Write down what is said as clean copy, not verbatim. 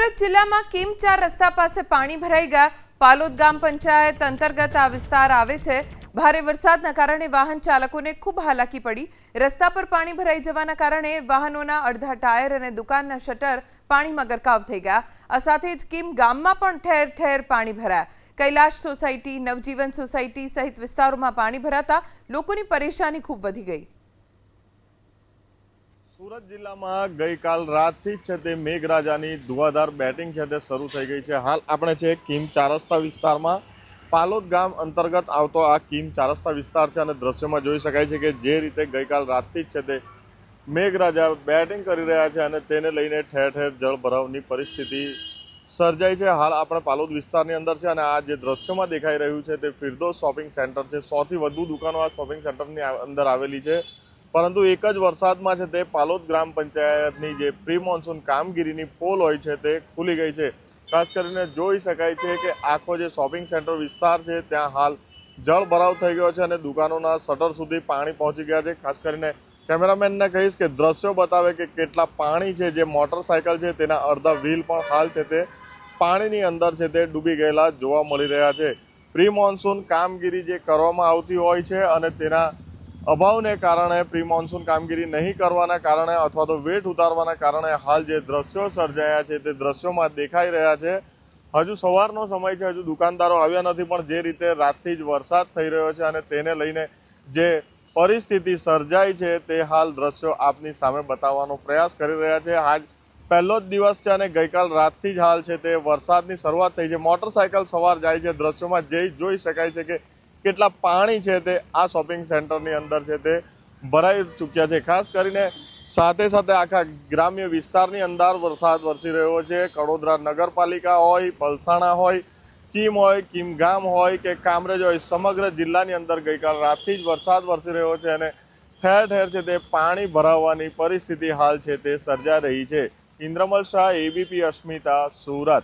સુરત જિલ્લામાં કિમ 4 રસ્તા પાસે પાણી ભરાઈ ગયા। પાલોદ ગામ પંચાયત અંતર્ગત આ વિસ્તાર આવે છે। ભારે વરસાદના કારણે વાહન ચાલકોને ખૂબ હાલાકી પડી। રસ્તા પર પાણી ભરાઈ જવાના કારણે વાહનોના અડધા ટાયર અને દુકાનના શટર પાણીમાં ગરકાવ થઈ ગયા। આ સાથે જ કિમ ગામમાં પણ ઠેર ઠેર પાણી ભરાયા। કૈલાશ સોસાયટી, નવજીવન સોસાયટી સહિત વિસ્તારોમાં પાણી ભરાતા લોકોની પરેશાની ખૂબ વધી ગઈ। સુરત જિલ્લામાં ગઈકાલ રાતથી જ છે તે મેઘરાજાની ધુવાધાર બેટિંગ છે તે શરૂ થઈ ગઈ છે। હાલ આપણે છે કિમ 4 રસ્તા વિસ્તારમાં, પાલોદ ગામ અંતર્ગત આવતો આ કિમ 4 રસ્તા વિસ્તાર છે અને દ્રશ્યમાં જોઈ શકાય છે કે જે રીતે ગઈકાલ રાતથી જ છે તે મેઘરાજા બેટિંગ કરી રહ્યા છે અને તેને લઈને ઠેર ઠેર જળભરાવની પરિસ્થિતિ સર્જાઈ છે। હાલ આપણે પાલોદ વિસ્તારની અંદર છે અને આ જે દ્રશ્યમાં દેખાઈ રહ્યું છે તે ફિરદોસ શોપિંગ સેન્ટર છે। 100 થી વધુ દુકાનો આ શોપિંગ સેન્ટરની અંદર આવેલી છે, પરંતુ એક જ વરસાદમાં છે તે પાલોદ ગ્રામ પંચાયતની જે પ્રી મોન્સૂન કામગીરીની પોલ હોય છે તે ખુલી ગઈ છે। ખાસ કરીને જોઈ શકાય છે કે આખો જે શોપિંગ સેન્ટર વિસ્તાર છે ત્યાં હાલ જળ ભરાવ થઈ ગયો છે અને દુકાનોના શટર સુધી પાણી પહોંચી ગયા છે। ખાસ કરીને કેમેરામેનને કહીશ કે દ્રશ્યો બતાવે કે કેટલા પાણી છે। જે મોટરસાયકલ છે તેના અડધા વ્હીલ પણ હાલ છે તે પાણીની અંદર છે તે ડૂબી ગયેલા જોવા મળી રહ્યા છે। પ્રી મોન્સૂન કામગીરી જે કરવામાં આવતી હોય છે અને તેના અભાવને કારણે પ્રી મોન્સૂન કામગીરી નહીં કરવાના કારણે અથવા તો વેટ ઉતારવાના કારણે હાલ જે દ્રશ્યો સર્જાયા છે તે દ્રશ્યોમાં દેખાઈ રહ્યા છે। હજુ સવારનો સમય છે, હજુ દુકાનદારો આવ્યા નથી, પણ જે રીતે રાતથી જ વરસાદ થઈ રહ્યો છે અને તેને લઈને જે પરિસ્થિતિ સર્જાઈ છે તે હાલ દ્રશ્યો આપની સામે બતાવવાનો પ્રયાસ કરી રહ્યા છે। આજ પહેલો જ દિવસ છે અને ગઈકાલ રાતથી જ હાલ છે તે વરસાદની શરૂઆત થઈ છે। મોટરસાયકલ સવાર જાય છે, દ્રશ્યોમાં જોઈ શકાય છે કે કેટલા પાણી છે તે આ શોપિંગ સેન્ટરની અંદર છે તે ભરાઈ ચૂક્યા છે। ખાસ કરીને સાથે સાથે આખા ગ્રામ્ય વિસ્તારની અંદર વરસાદ વરસી રહ્યો છે। કડોદરા નગરપાલિકા હોય, પલસાણા હોય, કિમ ગામ હોય કે કામરેજ હોય, સમગ્ર જિલ્લાની અંદર ગઈકાલ રાતથી જ વરસાદ વરસી રહ્યો છે અને ઠેર ઠેર છે તે પાણી ભરાવવાની પરિસ્થિતિ હાલ છે તે સર્જાઈ રહી છે। ઇન્દ્રમલ શાહ, ABP અસ્મિતા, સુરત।